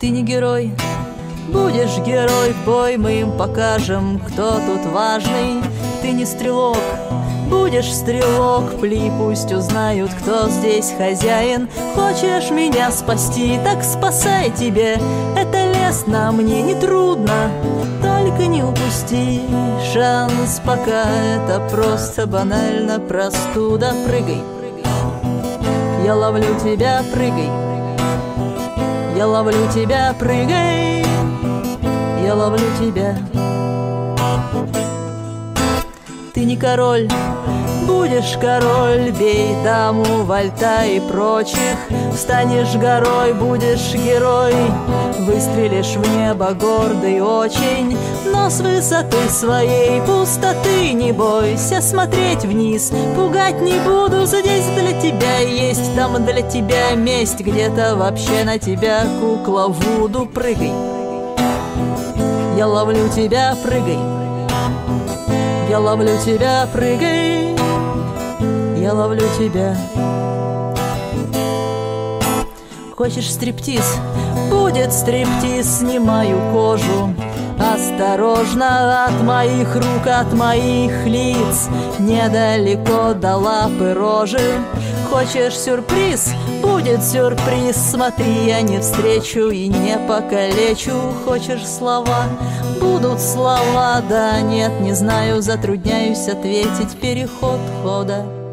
Ты не герой, будешь герой, в бой мы им покажем, кто тут важный. Ты не стрелок, будешь стрелок, пли, пусть узнают, кто здесь хозяин. Хочешь меня спасти, так спасай тебе. Это лестно, мне не трудно, только не упусти шанс, пока это просто банально простуда. Прыгай, я ловлю тебя, прыгай. Я ловлю тебя, прыгай. Я ловлю тебя. Ты не король, будешь король, бей даму, вальта и прочих. Встанешь горой, будешь герой, выстрелишь в небо гордый очень. Но с высоты своей пустоты не бойся смотреть вниз. Пугать не буду, здесь для тебя есть, там для тебя месть. Где-то вообще на тебя кукла Вуду. Прыгай, я ловлю тебя, прыгай. Я ловлю тебя, прыгай. Я ловлю тебя. Хочешь стриптиз? Будет стриптиз, снимаю кожу. Осторожно, от моих рук, от моих лиц, недалеко до лапы рожи. Хочешь сюрприз? Будет сюрприз. Смотри, я не встречу и не покалечу. Хочешь слова? Будут слова. Да, нет, не знаю, затрудняюсь ответить. Переход хода.